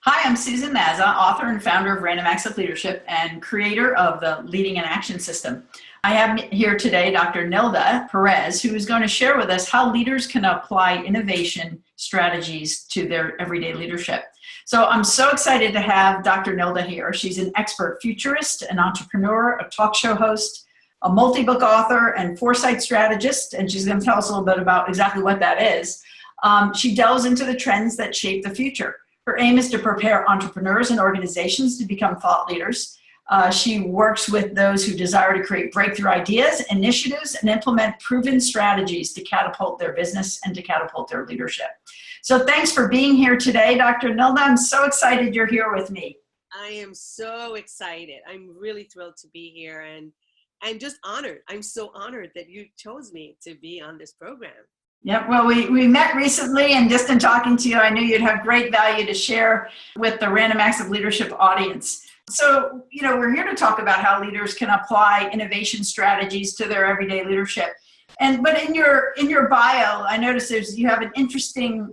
Hi, I'm Susan Mazza, author and founder of Random Acts of Leadership and creator of the Leading in Action System. I have here today Dr. Nilda Perez, who is going to share with us how leaders can apply innovation strategies to their everyday leadership. So I'm so excited to have Dr. Nilda here. She's an expert futurist, an entrepreneur, a talk show host, a multi-book author, and foresight strategist, and she's going to tell us a little bit about exactly what that is. She delves into the trends that shape the future. Her aim is to prepare entrepreneurs and organizations to become thought leaders. She works with those who desire to create breakthrough ideas, initiatives, and implement proven strategies to catapult their business and to catapult their leadership. So thanks for being here today, Dr. Nilda. I'm so excited you're here with me. I am so excited. I'm really thrilled to be here, and I'm just honored. I'm so honored that you chose me to be on this program. Yeah, well, we met recently, and just in talking to you, I knew you'd have great value to share with the Random Acts of Leadership audience. So, we're here to talk about how leaders can apply innovation strategies to their everyday leadership. But in your bio, I noticed you have an interesting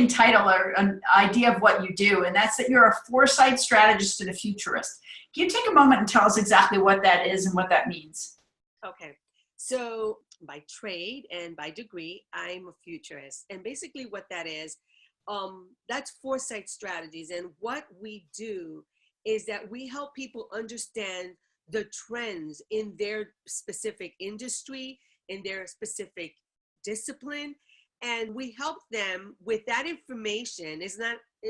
title or an idea of what you do, and that's that you're a foresight strategist and a futurist. Can you take a moment and tell us exactly what that is and what that means? Okay, so by trade and by degree, I'm a futurist. And basically what that is, that's foresight strategies. And what we do is that we help people understand the trends in their specific industry, in their specific discipline. And we help them with that information.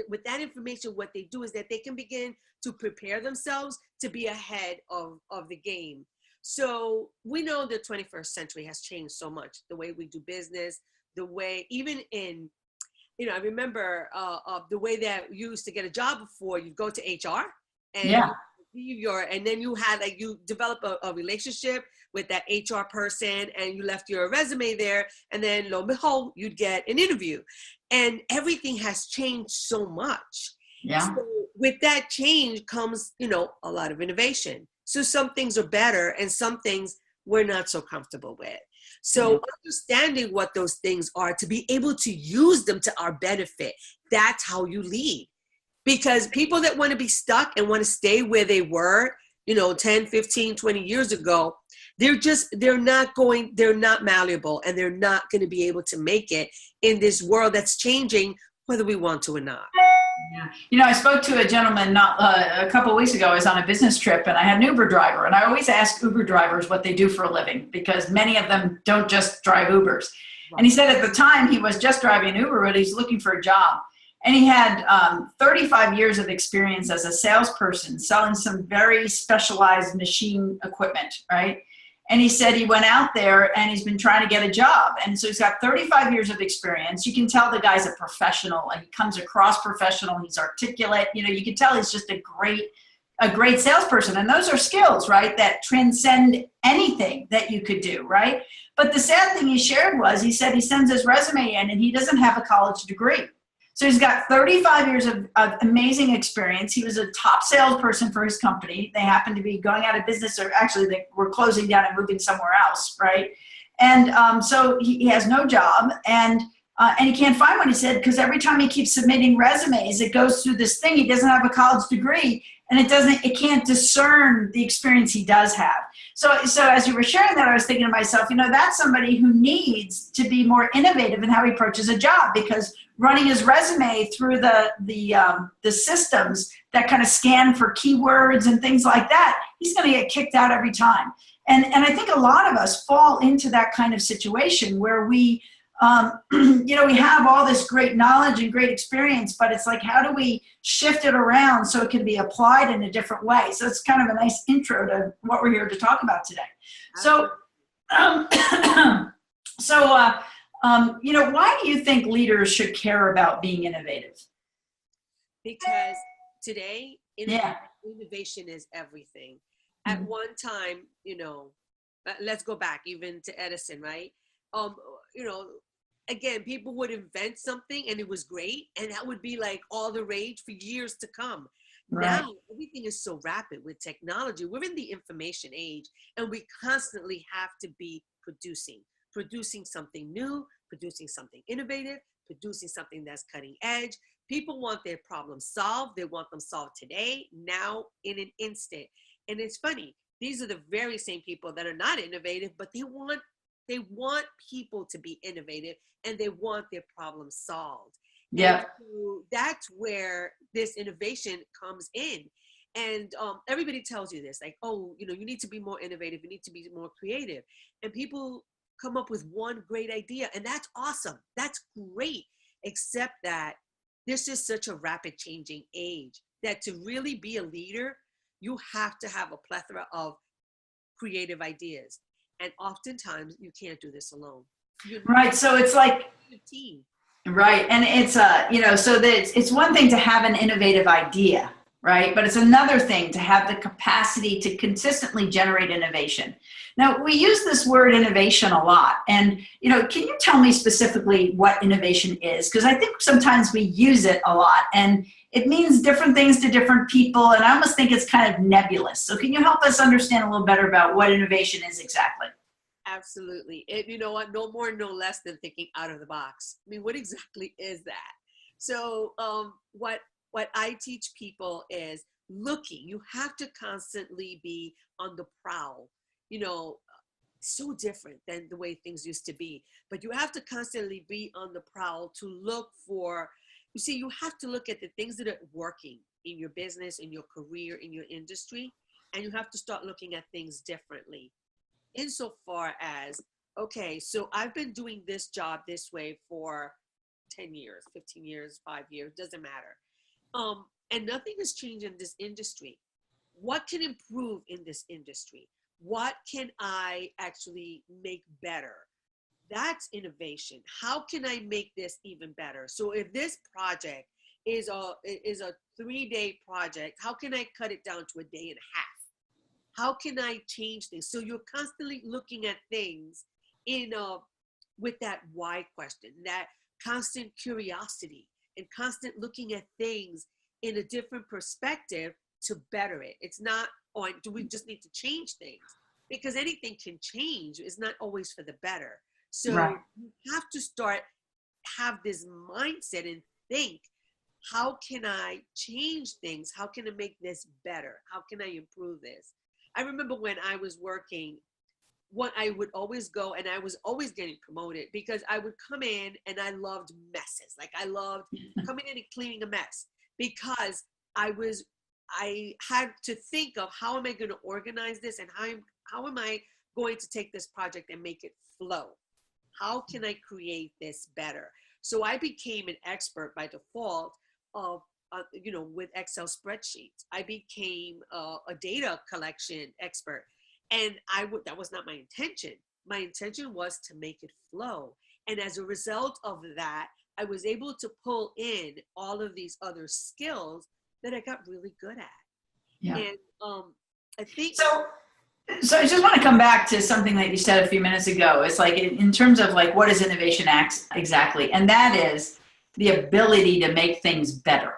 With that information, what they do is that they can begin to prepare themselves to be ahead of the game. So we know the 21st century has changed so much, the way we do business, the way, even in, I remember the way that you used to get a job before. You go to HR and and then you develop a relationship with that HR person, and you left your resume there, and then lo and behold, you'd get an interview. And everything has changed so much. Yeah. So with that change comes, a lot of innovation. So some things are better and some things we're not so comfortable with. So understanding what those things are to be able to use them to our benefit, that's how you lead. Because people that want to be stuck and want to stay where they were, 10, 15, 20 years ago, they're not malleable, and they're not going to be able to make it in this world that's changing, whether we want to or not. Yeah. I spoke to a gentleman a couple of weeks ago. I was on a business trip, and I had an Uber driver. And I always ask Uber drivers what they do for a living, because many of them don't just drive Ubers. Right. And he said at the time he was just driving an Uber, but he's looking for a job. And he had 35 years of experience as a salesperson selling some very specialized machine equipment, right? And he said he went out there and he's been trying to get a job. And so he's got 35 years of experience. You can tell the guy's a professional, and he comes across professional. He's articulate. You can tell he's just a great salesperson. And those are skills, right, that transcend anything that you could do, right? But the sad thing he shared was, he said he sends his resume in and he doesn't have a college degree. So he's got 35 years of amazing experience. He was a top salesperson for his company. They happened to be going out of business, or actually they were closing down and moving somewhere else, right? And so he has no job, and he can't find one, he said, because every time he keeps submitting resumes, it goes through this thing. He doesn't have a college degree, and it can't discern the experience he does have. So as you were sharing that, I was thinking to myself, that's somebody who needs to be more innovative in how he approaches a job, because running his resume through the systems that kind of scan for keywords and things like that, he's going to get kicked out every time. And I think a lot of us fall into that kind of situation where we have all this great knowledge and great experience, but it's like, how do we shift it around so it can be applied in a different way? So it's kind of a nice intro to what we're here to talk about today. So, why do you think leaders should care about being innovative? Because today, innovation is everything. At one time, let's go back even to Edison, right? Again, people would invent something and it was great, and that would be like all the rage for years to come. Right. Now, everything is so rapid with technology. We're in the information age, and we constantly have to be producing something new, producing something innovative, producing something that's cutting edge, People want their problems solved. They want them solved today, now, in an instant. And it's funny. These are the very same people that are not innovative, but they want people to be innovative, and they want their problems solved. Yeah. So that's where this innovation comes in. And everybody tells you this, like, oh, you need to be more innovative. You need to be more creative. And people come up with one great idea, and that's awesome. That's great. Except that this is such a rapid changing age that to really be a leader, you have to have a plethora of creative ideas. And oftentimes you can't do this alone. Right. So it's like a team. Right. And it's, so that it's one thing to have an innovative idea, right? But it's another thing to have the capacity to consistently generate innovation. Now, we use this word innovation a lot. And, can you tell me specifically what innovation is? Because I think sometimes we use it a lot and it means different things to different people. And I almost think it's kind of nebulous. So can you help us understand a little better about what innovation is exactly? Absolutely. You know what? No more, no less than thinking out of the box. I mean, what exactly is that? So what I teach people is looking. You have to constantly be on the prowl. So different than the way things used to be. But you have to constantly be on the prowl to look for, you have to look at the things that are working in your business, in your career, in your industry, and you have to start looking at things differently. Insofar as, okay, so I've been doing this job this way for 10 years, 15 years, 5 years, doesn't matter. And nothing has changed in this industry. What can improve in this industry? What can I actually make better? That's innovation. How can I make this even better? So if this project is a 3-day project, how can I cut it down to a day and a half? How can I change things? So you're constantly looking at things with that why question, that constant curiosity, and constant looking at things in a different perspective to better it. It's not, do we just need to change things? Because anything can change. It's not always for the better. So right. You have to have this mindset and think, how can I change things? How can I make this better? How can I improve this? I remember when I was working, I would always go, and I was always getting promoted because I would come in and I loved messes. Like I loved coming in and cleaning a mess because I had to think of how am I going to organize this and how am I going to take this project and make it flow? How can I create this better? So I became an expert by default of with Excel spreadsheets. I became a data collection expert, and that was not my intention. My intention was to make it flow. And as a result of that, I was able to pull in all of these other skills that I got really good at. Yeah. And I think So I just want to come back to something that you said a few minutes ago. It's like in terms of like what is innovation exactly, and that is the ability to make things better.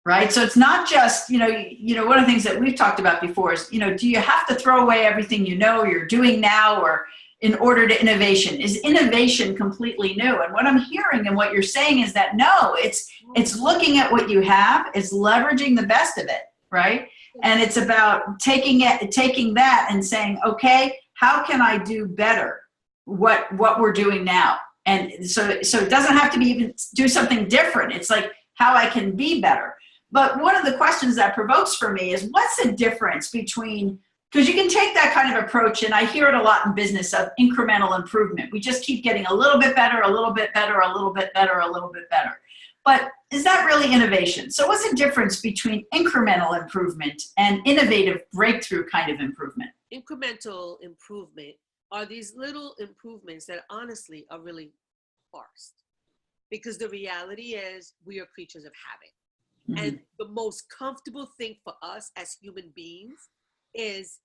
Right. So it's not just, one of the things that we've talked about before is, do you have to throw away everything you're doing now or in order to innovation? Is innovation completely new? And what I'm hearing and what you're saying is that no, it's looking at what you have, it's leveraging the best of it. Right. And it's about taking that and saying, okay, how can I do better what we're doing now? And so it doesn't have to be even do something different. It's like how I can be better. But one of the questions that provokes for me is what's the difference between, because you can take that kind of approach, and I hear it a lot in business, of incremental improvement. We just keep getting a little bit better, a little bit better, a little bit better, a little bit better. But is that really innovation? So what's the difference between incremental improvement and innovative breakthrough kind of improvement? Incremental improvement are these little improvements that honestly are really forced. Because the reality is we are creatures of habit. Mm-hmm. And the most comfortable thing for us as human beings is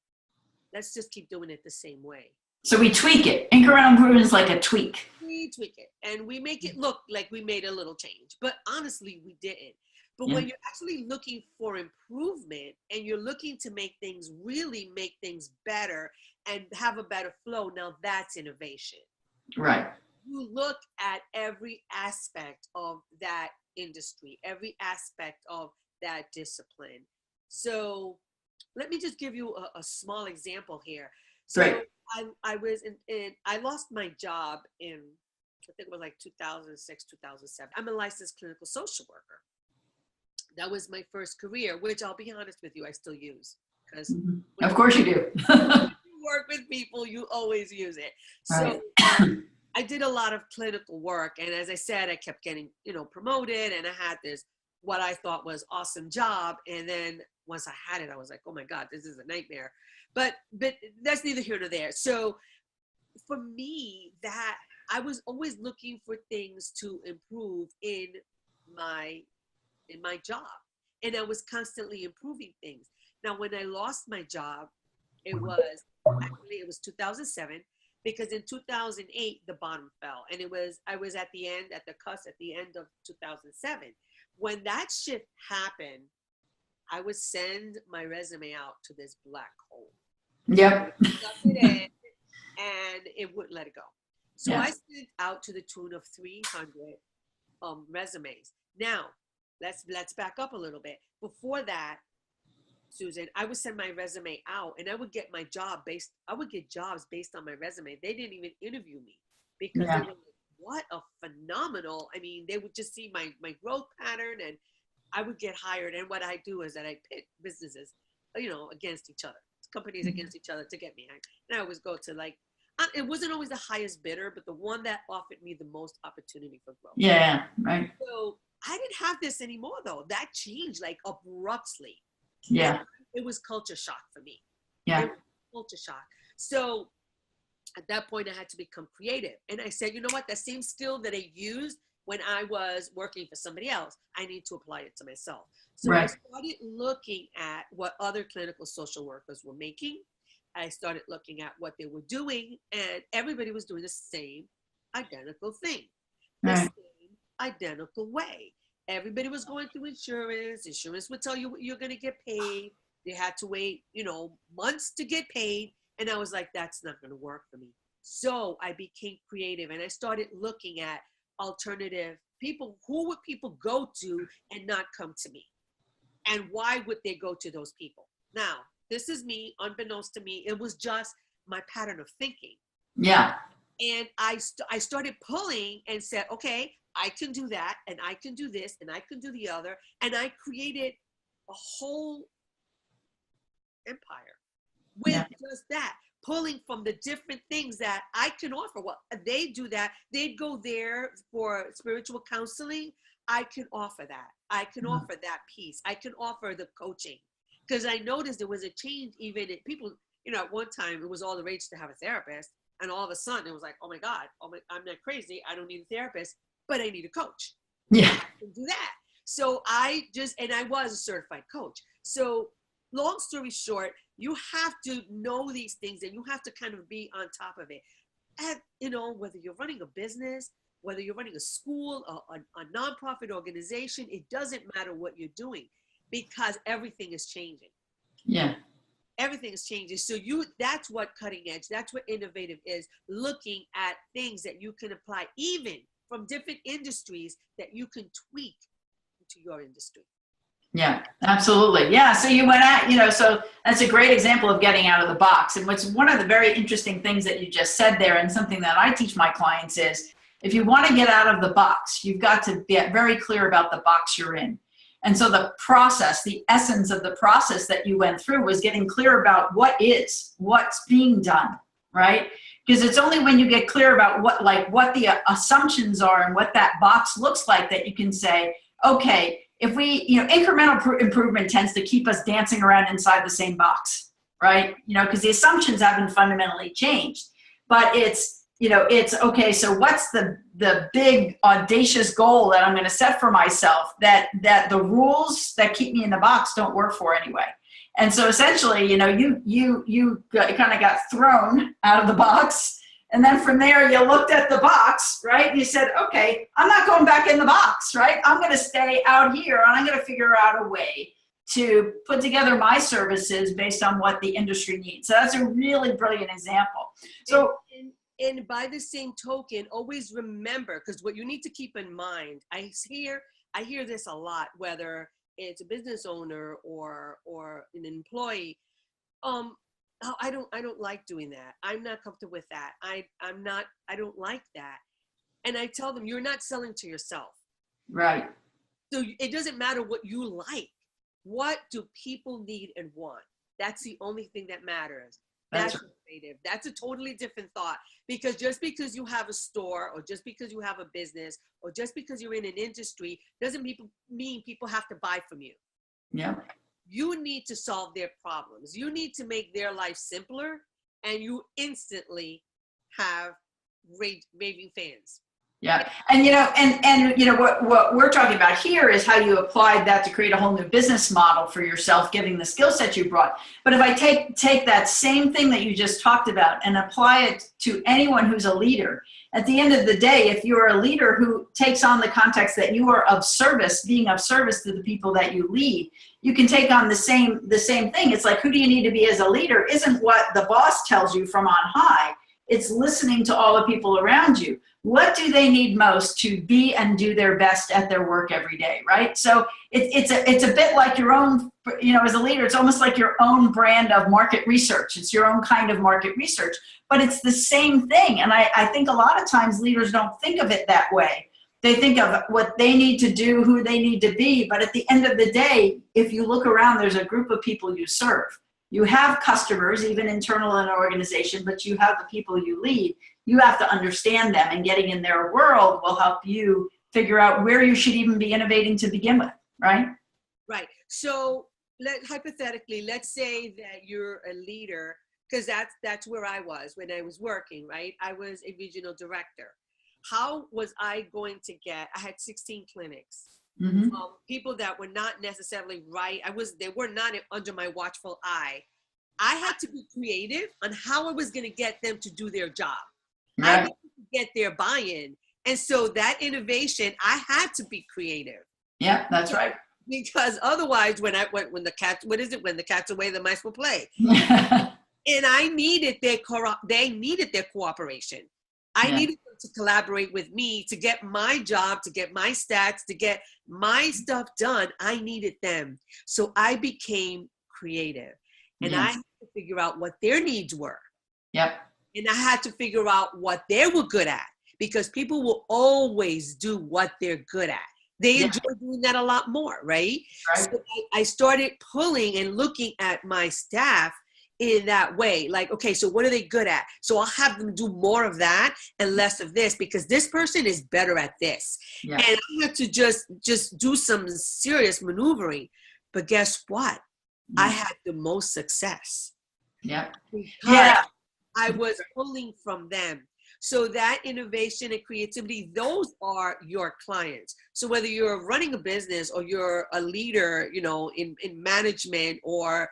let's just keep doing it the same way. So we tweak it. Incremental improvement is like a tweak. We tweak it and we make it look like we made a little change, but honestly we didn't. But when you're actually looking for improvement and you're looking to make things better and have a better flow, now that's innovation. Right. you look at every aspect of that industry, every aspect of that discipline. So let me just give you a small example here. So Right. I was I lost my job in, I think it was like 2006, 2007. I'm a licensed clinical social worker. That was my first career, which I'll be honest with you, I still use. Because of course you do. you work with people, you always use it. So Right. I did a lot of clinical work. And as I said, I kept getting, promoted, and I had this, what I thought was awesome job. And then once I had it, I was like, oh my God, this is a nightmare. But that's neither here nor there. So for me, that I was always looking for things to improve in my job. And I was constantly improving things. Now, when I lost my job, it was 2007, because in 2008, the bottom fell. And I was at the end of 2007. When that shift happened, I would send my resume out to this black hole. Yep. Stuff it in, and it wouldn't let it go. So Yeah. I sent out to the tune of 300 resumes. Now, let's back up a little bit. Before that, Susan, I would send my resume out, and I would get jobs based on my resume. They didn't even interview me, because they were like, what a phenomenal, they would just see my growth pattern, and I would get hired. And what I do is that I pit businesses, against each other, companies against each other to get me hired. And I always go to it wasn't always the highest bidder, but the one that offered me the most opportunity for growth. Yeah, right. So I didn't have this anymore, though. That changed abruptly. Yeah. And it was culture shock for me. Yeah. It was culture shock. So at that point, I had to become creative. And I said, you know what? That same skill that I used when I was working for somebody else, I need to apply it to myself. So I started looking at what other clinical social workers were making. I started looking at what they were doing, and everybody was doing the same identical thing, the same identical way. Everybody was going through insurance. Insurance would tell you what you're going to get paid. You had to wait, months to get paid. And I was like, that's not going to work for me. So I became creative, and I started looking at alternative people. Who would people go to and not come to me? And why would they go to those people? Now, this is me, unbeknownst to me. It was just my pattern of thinking. Yeah. And I started pulling and said, okay, I can do that, and I can do this, and I can do the other. And I created a whole empire with just that, pulling from the different things that I can offer. Well, they do that. They'd go there for spiritual counseling. I can offer that. I can offer that piece. I can offer the coaching. Because I noticed there was a change even in people, at one time it was all the rage to have a therapist. And all of a sudden it was like, oh my God, I'm not crazy. I don't need a therapist, but I need a coach. Yeah. I can do that. So I was a certified coach. So long story short, you have to know these things, and you have to kind of be on top of it. And, whether you're running a business, whether you're running a school, a nonprofit organization, it doesn't matter what you're doing, because everything is changing. Yeah. Everything is changing. So that's what cutting edge, that's what innovative is, looking at things that you can apply even from different industries that you can tweak into your industry. Yeah, absolutely. Yeah. So you went at, so that's a great example of getting out of the box. And what's one of the very interesting things that you just said there, and something that I teach my clients, is if you want to get out of the box, you've got to get very clear about the box you're in. And so the process, the essence of the process that you went through was getting clear about what's being done, right? Because it's only when you get clear about what the assumptions are and what that box looks like that you can say, okay, if we, incremental improvement tends to keep us dancing around inside the same box, right? Because the assumptions haven't fundamentally changed, but it's okay, so what's the big audacious goal that I'm going to set for myself that the rules that keep me in the box don't work for anyway? And so essentially, you kind of got thrown out of the box. And then from there, you looked at the box, right? And you said, okay, I'm not going back in the box, right? I'm going to stay out here, and I'm going to figure out a way to put together my services based on what the industry needs. So that's a really brilliant example. So And by the same token, always remember, because what you need to keep in mind, I hear this a lot, whether it's a business owner or an employee. Oh, I don't like doing that. I'm not comfortable with that. I don't like that. And I tell them, you're not selling to yourself. Right. So it doesn't matter what you like. What do people need and want? That's the only thing that matters. That's creative. That's a totally different thought, because just because you have a store, or just because you have a business, or just because you're in an industry doesn't mean people have to buy from you. Yeah. You need to solve their problems. You need to make their life simpler, and you instantly have raving fans. Yeah. And, what we're talking about here is how you applied that to create a whole new business model for yourself, given the skill set you brought. But if I take that same thing that you just talked about and apply it to anyone who's a leader, at the end of the day, if you're a leader who takes on the context that you are of service, being of service to the people that you lead, you can take on the same thing. It's like, who do you need to be as a leader isn't what the boss tells you from on high. It's listening to all the people around you. What do they need most to be and do their best at their work every day, right? So it's a bit like your own, as a leader, it's almost like your own brand of market research. It's your own kind of market research, but it's the same thing. And I think a lot of times leaders don't think of it that way. They think of what they need to do, who they need to be. But at the end of the day, if you look around, there's a group of people you serve. You have customers, even internal in an organization, but you have the people you lead. You have to understand them, and getting in their world will help you figure out where you should even be innovating to begin with, right? Right. So hypothetically, let's say that you're a leader, because that's where I was when I was working, right? I was a regional director. How was I going to I had 16 clinics. Mm-hmm. People that were not necessarily right. They were not under my watchful eye. I had to be creative on how I was going to get them to do their job. Right. I had to get their buy-in. And so that innovation, I had to be creative. Yeah, that's right. Because otherwise, when the cat's away, the mice will play. And I needed they needed their cooperation. I needed them to collaborate with me to get my job, to get my stats, to get my stuff done. I needed them. So I became creative, and I had to figure out what their needs were. Yep. And I had to figure out what they were good at, because people will always do what they're good at. They enjoy doing that a lot more, right? So I started pulling and looking at my staff in that way. Like, okay, so what are they good at? So I'll have them do more of that and less of this, because this person is better at this. Yeah. And I had to just do some serious maneuvering. But guess what? I had the most success. Yeah. Because I was pulling from them. So that innovation and creativity, those are your clients. So whether you're running a business or you're a leader, in management, or,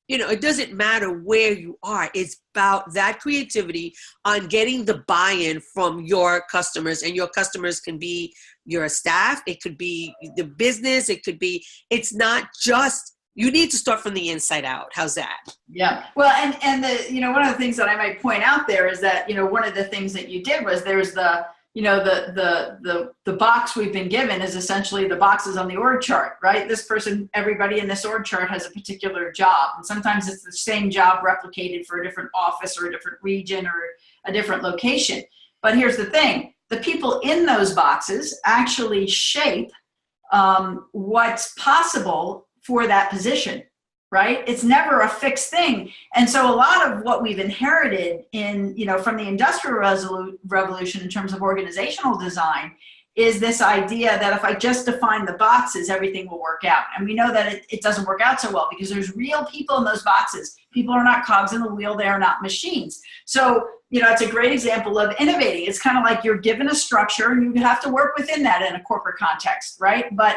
it doesn't matter where you are. It's about that creativity on getting the buy-in from your customers. And your customers can be your staff. It could be the business. It's not just, you need to start from the inside out. How's that? Yeah. Well, and the, one of the things that I might point out there is that, one of the things that you did was there's the box we've been given is essentially the boxes on the org chart, right? This person, everybody in this org chart has a particular job. And sometimes it's the same job replicated for a different office or a different region or a different location. But here's the thing. The people in those boxes actually shape what's possible for that position, right? It's never a fixed thing. And so a lot of what we've inherited from the Industrial Revolution in terms of organizational design is this idea that if I just define the boxes, everything will work out. And we know that it doesn't work out so well, because there's real people in those boxes. People are not cogs in the wheel. They are not machines. So, it's a great example of innovating. It's kind of like you're given a structure and you have to work within that in a corporate context, right? But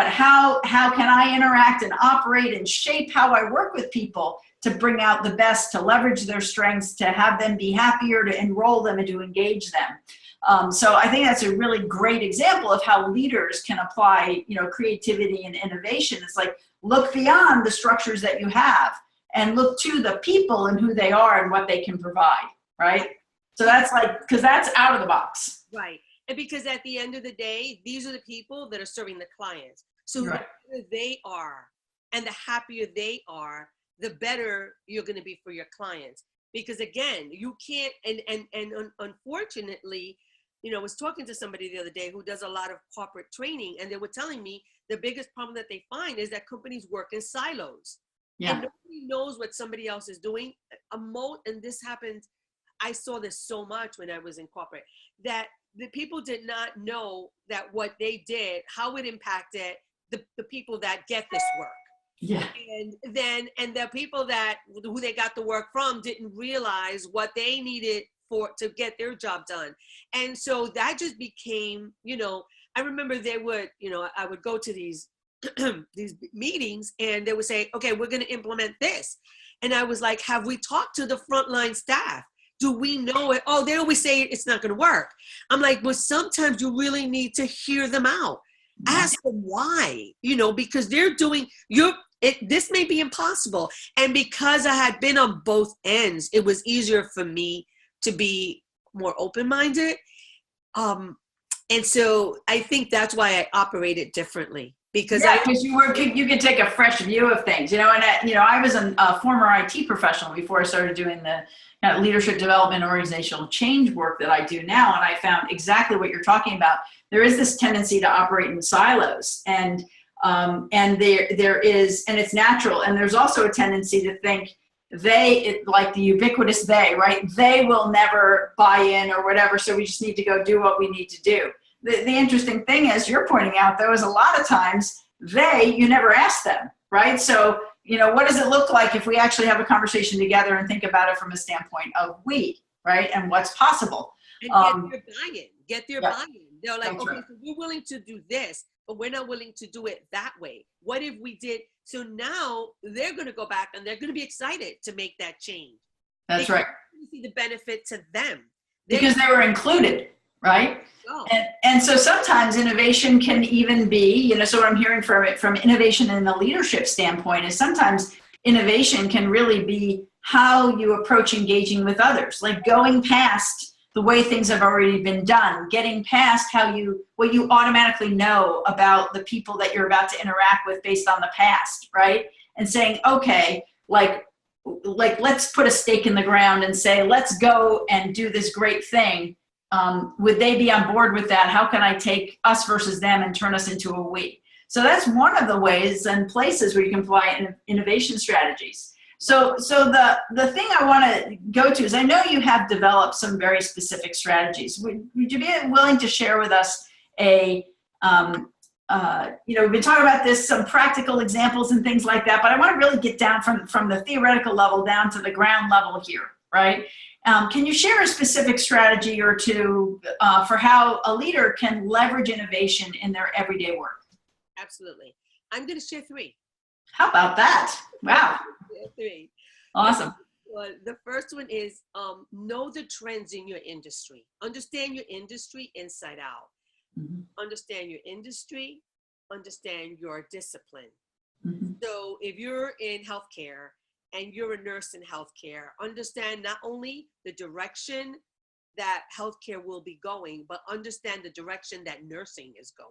how can I interact and operate and shape how I work with people to bring out the best, to leverage their strengths, to have them be happier, to enroll them, and to engage them. So I think that's a really great example of how leaders can apply, creativity and innovation. It's like, look beyond the structures that you have and look to the people and who they are and what they can provide, right? So that's like, because that's out of the box. Right. And because at the end of the day, these are the people that are serving the clients. So Right. the better they are and the happier they are, the better you're going to be for your clients. Because again, you can't, and unfortunately, I was talking to somebody the other day who does a lot of corporate training, and they were telling me the biggest problem that they find is that companies work in silos. Yeah. And nobody knows what somebody else is doing. And this happened, I saw this so much when I was in corporate, that the people did not know that what they did, how it impacted the people that get this work. Yeah. And the people who they got the work from didn't realize what they needed to get their job done. And so that just became, I remember I would go to these these meetings, and they would say, okay, we're going to implement this. And I was like, have we talked to the frontline staff? Do we know it? Oh, they always say it's not going to work. I'm like, well, sometimes you really need to hear them out. Ask them why, because they're doing this may be impossible. And because I had been on both ends, it was easier for me to be more open-minded. And so I think that's why I operated differently. Because you could take a fresh view of things, and I was a former IT professional before I started doing the leadership development, organizational change work that I do now, and I found exactly what you're talking about. There is this tendency to operate in silos, and there is, and it's natural, and there's also a tendency to think like the ubiquitous right? They will never buy in or whatever, so we just need to go do what we need to do. The interesting thing is, you're pointing out, though, is a lot of times you never ask them, right? So, what does it look like if we actually have a conversation together and think about it from a standpoint of we, right? And what's possible. And get their buy-in. They're like, That's okay, right. so we're willing to do this, but we're not willing to do it that way. What if we did? So now they're going to go back and they're going to be excited to make that change. That's right. You see the benefit to them. Because they were included, right? Oh. And so sometimes innovation can even be, so what I'm hearing from innovation in the leadership standpoint is sometimes innovation can really be how you approach engaging with others, like going past the way things have already been done, getting past what you automatically know about the people that you're about to interact with based on the past, right? And saying, okay, like let's put a stake in the ground and say, let's go and do this great thing. Would they be on board with that? How can I take us versus them and turn us into a we? So that's one of the ways and places where you can apply innovation strategies. So the thing I want to go to is, I know you have developed some very specific strategies. Would you be willing to share with us we've been talking about this, some practical examples and things like that, but I want to really get down from the theoretical level down to the ground level here, right? Can you share a specific strategy or two for how a leader can leverage innovation in their everyday work? Absolutely. I'm going to share 3. How about that? Wow. 3. Awesome. Well, the first one is know the trends in your industry. Understand your industry inside out. Mm-hmm. Understand your industry. Understand your discipline. Mm-hmm. So if you're in healthcare and you're a nurse in healthcare, understand not only the direction that healthcare will be going, but understand the direction that nursing is going.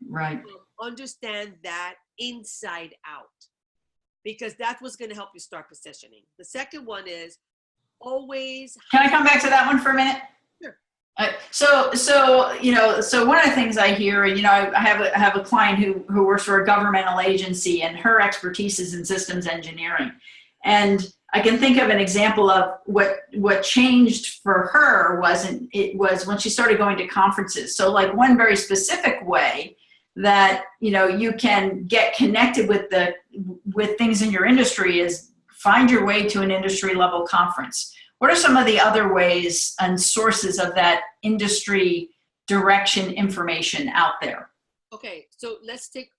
Right. So understand that inside out, because that's what's going to help you start positioning. The second one is always. Can I come back to that one for a minute? Sure. So one of the things I hear, and I have a client who works for a governmental agency, and her expertise is in systems engineering. And I can think of an example of what changed for her was when she started going to conferences. So like one very specific way that you can get connected with things in your industry is find your way to an industry level conference. What are some of the other ways and sources of that industry direction information out there? Okay, so let's take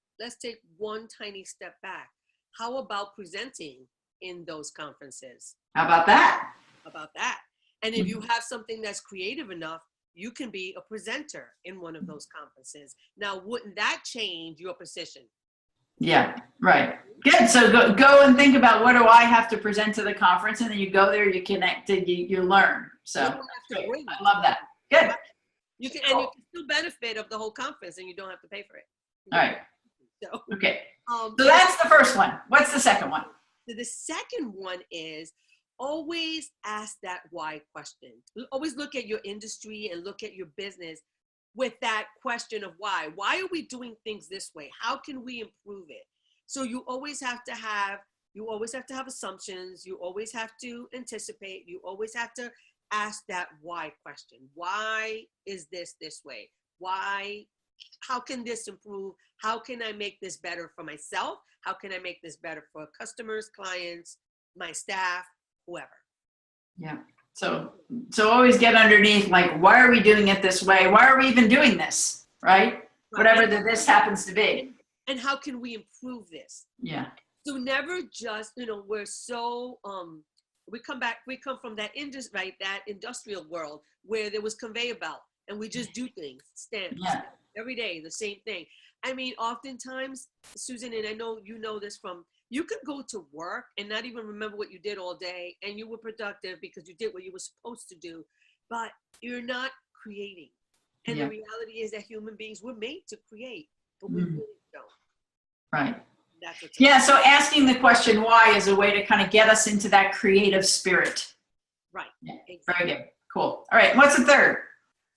one tiny step back. How about presenting in those conferences? How about that? And if you have something that's creative enough, you can be a presenter in one of those conferences. Now, wouldn't that change your position? Yeah, right. Good. So go and think about, what do I have to present to the conference? And then you go there, you connect, you learn. So What do I have to bring? I love that. Good. You can, and you can still benefit of the whole conference, and you don't have to pay for it. All right. So, Okay. So that's the first one. What's the second one? So the second one is always ask that why question. Always look at your industry and look at your business with that question of why. Why are we doing things this way? How can we improve it? So you always have to have assumptions. You always have to anticipate. You always have to ask that why question. Why is this way? Why? How can this improve? How can I make this better for myself? How can I make this better for customers, clients, my staff, whoever? Yeah. So always get underneath, like, why are we doing it this way? Why are we even doing this? Right? Whatever this happens to be. And how can we improve this? Yeah. So never just, we're so, we come from that industry, right? That industrial world where there was conveyor belt and we just do things, stamps, every day, the same thing. I mean, oftentimes, Susan, and I know you know this you could go to work and not even remember what you did all day, and you were productive because you did what you were supposed to do, but you're not creating. And the reality is that human beings were made to create, but we really don't. Right. That's what's so asking the question why is a way to kind of get us into that creative spirit. Right. Yeah. Exactly. Very good. Cool. All right. What's the third?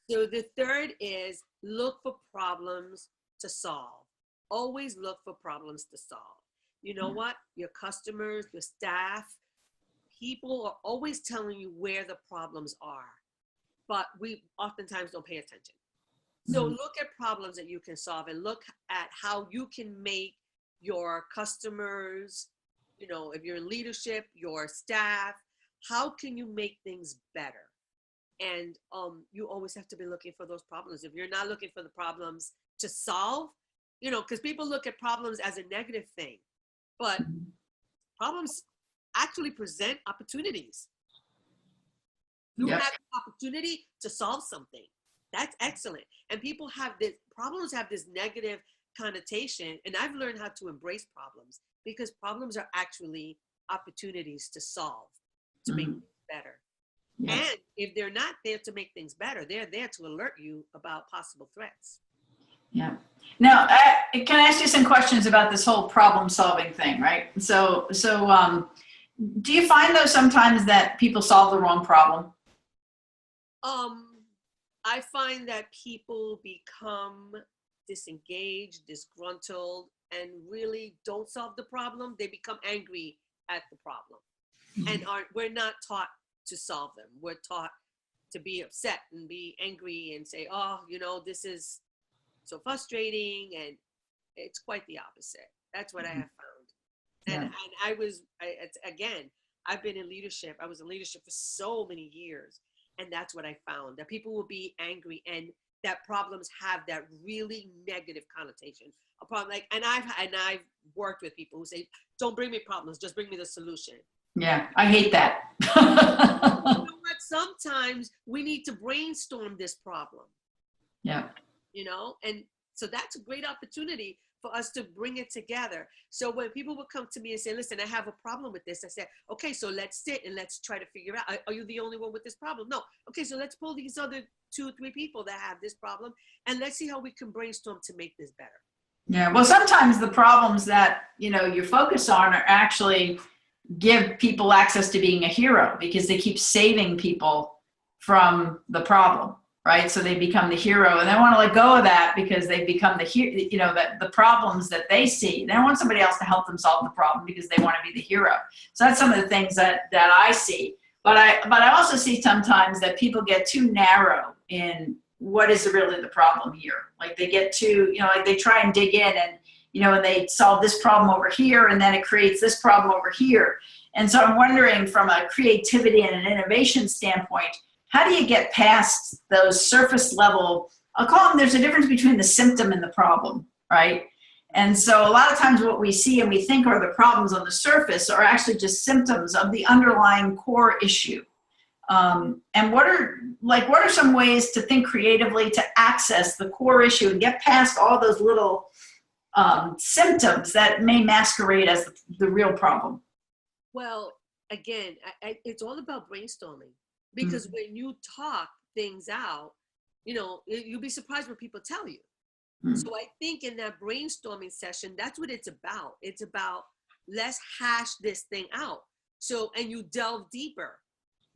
So the third is look for problems to solve. Always look for problems to solve. You know what? Your customers, your staff, people are always telling you where the problems are, but we oftentimes don't pay attention. So look at problems that you can solve and look at how you can make your customers, if you're in leadership, your staff, how can you make things better? And you always have to be looking for those problems. If you're not looking for the problems to solve, because people look at problems as a negative thing, but problems actually present opportunities. You have the opportunity to solve something. That's excellent. And problems have this negative connotation, and I've learned how to embrace problems because problems are actually opportunities to solve, to make things better. Yeah. And if they're not there to make things better, they're there to alert you about possible threats. Yeah. Now, can I ask you some questions about this whole problem-solving thing, right? So, do you find, though, sometimes that people solve the wrong problem? I find that people become disengaged, disgruntled, and really don't solve the problem. They become angry at the problem, and we're not taught to solve them. We're taught to be upset and be angry and say, oh, this is so frustrating, and it's quite the opposite. That's what I have found. And I've been in leadership. I was in leadership for so many years, and that's what I found, that people will be angry and that problems have that really negative connotation. A problem, and I've worked with people who say, don't bring me problems, just bring me the solution. Yeah, I hate that. You know what? Sometimes we need to brainstorm this problem. Yeah. And so that's a great opportunity for us to bring it together. So when people would come to me and say, listen, I have a problem with this, I said, okay, so let's sit and let's try to figure out, are you the only one with this problem? No. Okay, so let's pull these other 2 or 3 people that have this problem, and let's see how we can brainstorm to make this better. Yeah, well, sometimes the problems that, you focus on are actually give people access to being a hero, because they keep saving people from the problem, right? So they become the hero, and they want to let go of that because they've become the problems that they see. They don't want somebody else to help them solve the problem because they want to be the hero. So that's some of the things that I see. But I also see sometimes that people get too narrow in what is really the problem here. Like they get too, like they try and dig in and, and they solve this problem over here, and then it creates this problem over here. And so I'm wondering, from a creativity and an innovation standpoint, how do you get past those surface level, I'll call them, there's a difference between the symptom and the problem, right? And so a lot of times what we see and we think are the problems on the surface are actually just symptoms of the underlying core issue. And what are some ways to think creatively to access the core issue and get past all those little symptoms that may masquerade as the real problem? Well, again, it's all about brainstorming, because when you talk things out, you'll be surprised what people tell you. So I think in that brainstorming session, that's what it's about. It's about, let's hash this thing out. So, and you delve deeper.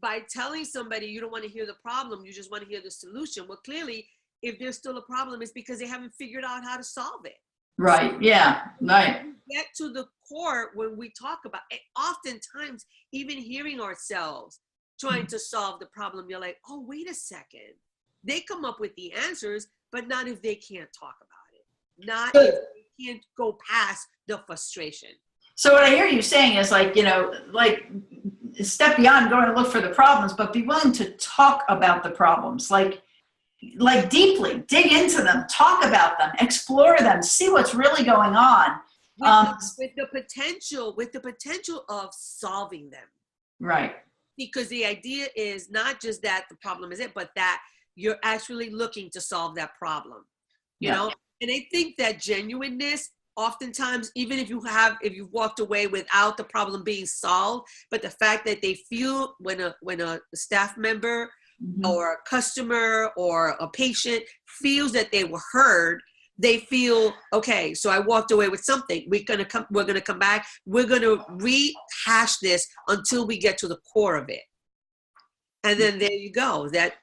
By telling somebody you don't want to hear the problem, you just want to hear the solution. Well, clearly, if there's still a problem, it's because they haven't figured out how to solve it. Right. So, yeah. Right. get to the core when we talk about it. Oftentimes, even hearing ourselves trying to solve the problem, you're like, oh, wait a second. They come up with the answers, but not if they can't talk about it. Not if they can't go past the frustration. So what I hear you saying is like step beyond going to look for the problems, but be willing to talk about the problems, like deeply, dig into them, talk about them, explore them, see what's really going on. With the potential of solving them. Right. Because the idea is not just that the problem is it, but that you're actually looking to solve that problem. You know? And I think that genuineness, oftentimes, even if you've walked away without the problem being solved, but the fact that they feel when a staff member or a customer or a patient feels that they were heard, they feel, okay, so I walked away with something. We're gonna come back. We're gonna rehash this until we get to the core of it. And then there you go. That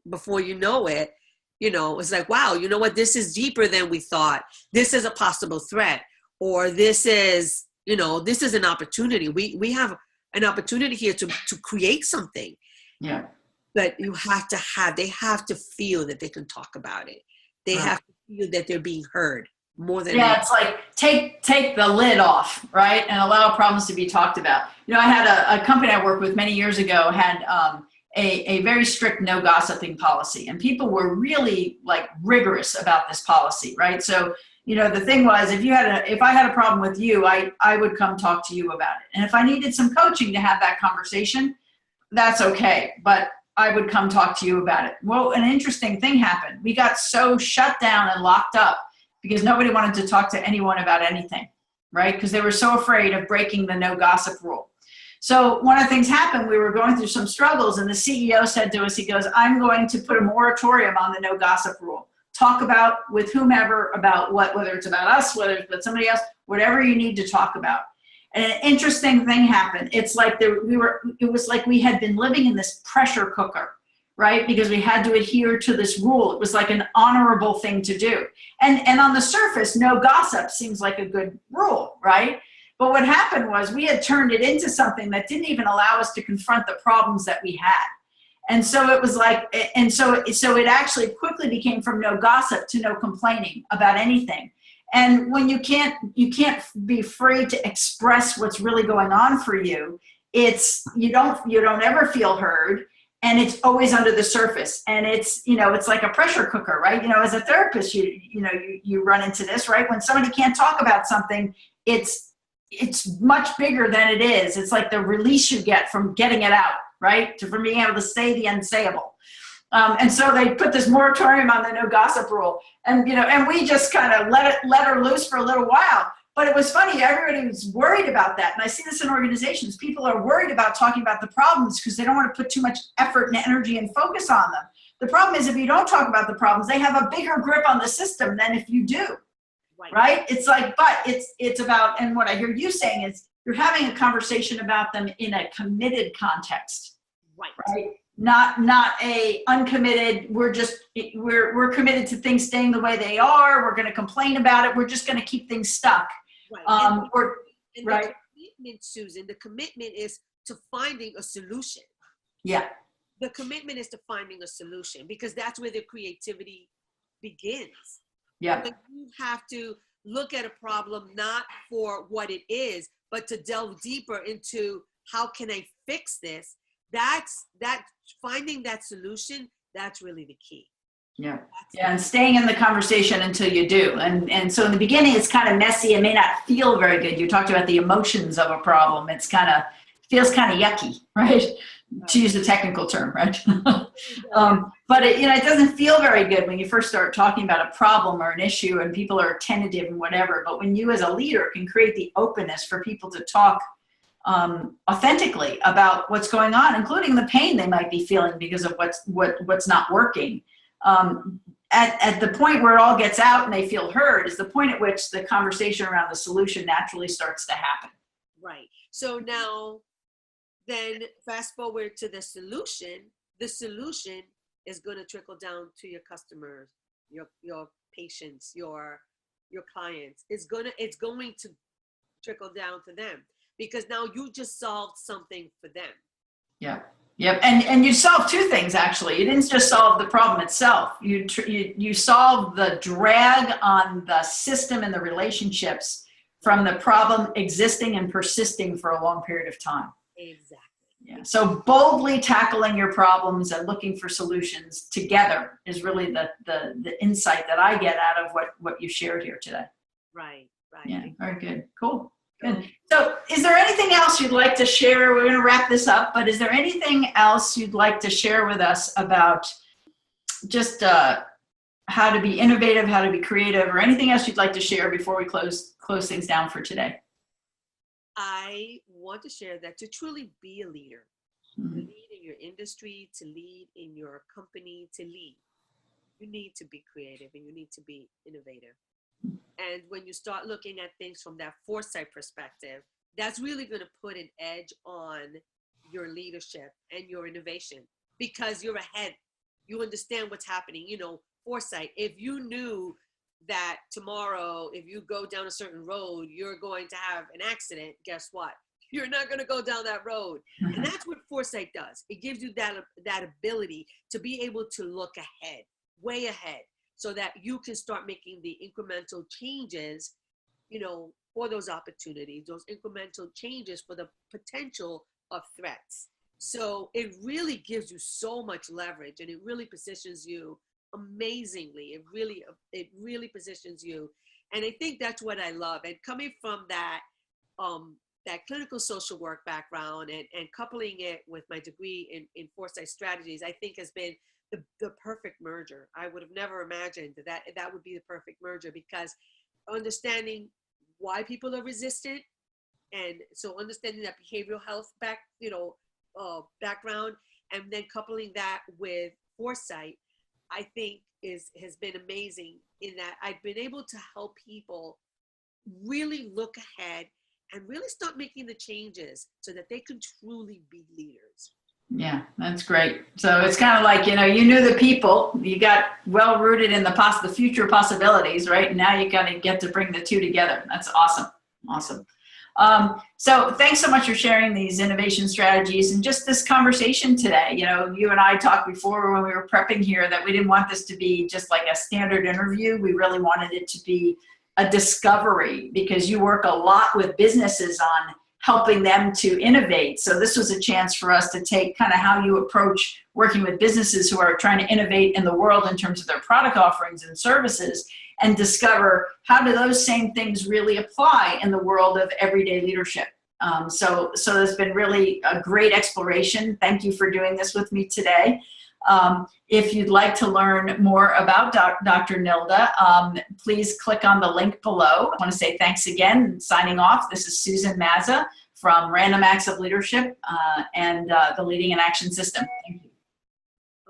before you know it, it's like, wow, you know what? This is deeper than we thought. This is a possible threat, or this is an opportunity. We have an opportunity here to create something. Yeah. But they have to feel that they can talk about it. They have to feel that they're being heard more than anything. It's like take the lid off, right, and allow problems to be talked about. I had a company I worked with many years ago had a very strict no gossiping policy, and people were really like rigorous about this policy, right? So the thing was, if I had a problem with you, I would come talk to you about it, and if I needed some coaching to have that conversation, that's okay, but I would come talk to you about it. Well, an interesting thing happened. We got so shut down and locked up because nobody wanted to talk to anyone about anything, right? Because they were so afraid of breaking the no gossip rule. So one of the things happened, we were going through some struggles, and the CEO said to us, he goes, I'm going to put a moratorium on the no gossip rule. Talk about with whomever about whether it's about us, whether it's about somebody else, whatever you need to talk about. And an interesting thing happened. It's like it was like we had been living in this pressure cooker, right? Because we had to adhere to this rule. It was like an honorable thing to do. And on the surface, no gossip seems like a good rule, right? But what happened was we had turned it into something that didn't even allow us to confront the problems that we had. And so it was like, and so it actually quickly became from no gossip to no complaining about anything. And when you can't be afraid to express what's really going on for you, you don't ever feel heard, and it's always under the surface. And it's like a pressure cooker, right? As a therapist, you run into this, right? When somebody can't talk about something, it's much bigger than it is. It's like the release you get from getting it out, right? From being able to say the unsayable. And so they put this moratorium on the no gossip rule, and we just kind of let her loose for a little while. But it was funny, everybody was worried about that. And I see this in organizations. People are worried about talking about the problems because they don't want to put too much effort and energy and focus on them. The problem is, if you don't talk about the problems, they have a bigger grip on the system than if you do. Right? It's like, but it's about, and what I hear you saying is you're having a conversation about them in a committed context. Right? Not a uncommitted, we're committed to things staying the way they are. We're going to complain about it. We're just going to keep things stuck. Right. The commitment, Susan, the commitment is to finding a solution. Yeah. The commitment is to finding a solution, because that's where the creativity begins. Yeah. But you have to look at a problem not for what it is, but to delve deeper into how can I fix this? Finding that solution, that's really the key. Yeah. And staying in the conversation until you do. And so in the beginning, it's kind of messy. It may not feel very good. You talked about the emotions of a problem. It's kind of feels kind of yucky, right? To use a technical term, right? But it doesn't feel very good when you first start talking about a problem or an issue and people are tentative and whatever. But when you as a leader can create the openness for people to talk authentically about what's going on, including the pain they might be feeling because of what's not working. At the point where it all gets out and they feel heard is the point at which the conversation around the solution naturally starts to happen. Right. So now, then fast forward to the solution. The solution is going to trickle down to your customers, your patients, your clients. It's going to trickle down to them, because now you just solved something for them. Yeah. Yep. And you solved two things, actually. You didn't just solve the problem itself. You solved the drag on the system and the relationships from the problem existing and persisting for a long period of time. Exactly. Yeah. So boldly tackling your problems and looking for solutions together is really the insight that I get out of what you shared here today. Right. Yeah. Very good. Cool. Good. So is there anything else you'd like to share? We're going to wrap this up, but is there anything else you'd like to share with us about just how to be innovative, how to be creative, or anything else you'd like to share before we close things down for today? I want to share that to truly be a leader, to lead in your industry, to lead in your company, to lead, you need to be creative and you need to be innovative. And when you start looking at things from that foresight perspective, that's really going to put an edge on your leadership and your innovation, because you're ahead. You understand what's happening. Foresight. If you knew that tomorrow, if you go down a certain road, you're going to have an accident, guess what? You're not going to go down that road. And that's what foresight does. It gives you that ability to be able to look ahead, way ahead, so that you can start making the incremental changes, for those opportunities, those incremental changes for the potential of threats. So it really gives you so much leverage, and it really positions you amazingly. It really positions you. And I think that's what I love. And coming from that clinical social work background and coupling it with my degree in foresight strategies, I think has been the perfect merger. I would have never imagined that would be the perfect merger, because understanding why people are resistant, and so understanding that behavioral health background, and then coupling that with foresight, I think has been amazing, in that I've been able to help people really look ahead and really start making the changes so that they can truly be leaders. Yeah, that's great. So it's kind of like, you knew the people, you got well rooted in the future possibilities, right? And now you kind of get to bring the two together. That's awesome. Awesome. So thanks so much for sharing these innovation strategies and just this conversation today. You and I talked before when we were prepping here that we didn't want this to be just like a standard interview. We really wanted it to be a discovery, because you work a lot with businesses on helping them to innovate. So this was a chance for us to take kind of how you approach working with businesses who are trying to innovate in the world in terms of their product offerings and services, and discover how do those same things really apply in the world of everyday leadership. So it's been really a great exploration. Thank you for doing this with me today. If you'd like to learn more about Dr. Nilda, please click on the link below. I want to say thanks again. Signing off, this is Susan Mazza from Random Acts of Leadership and the Leading in Action System. Thank you.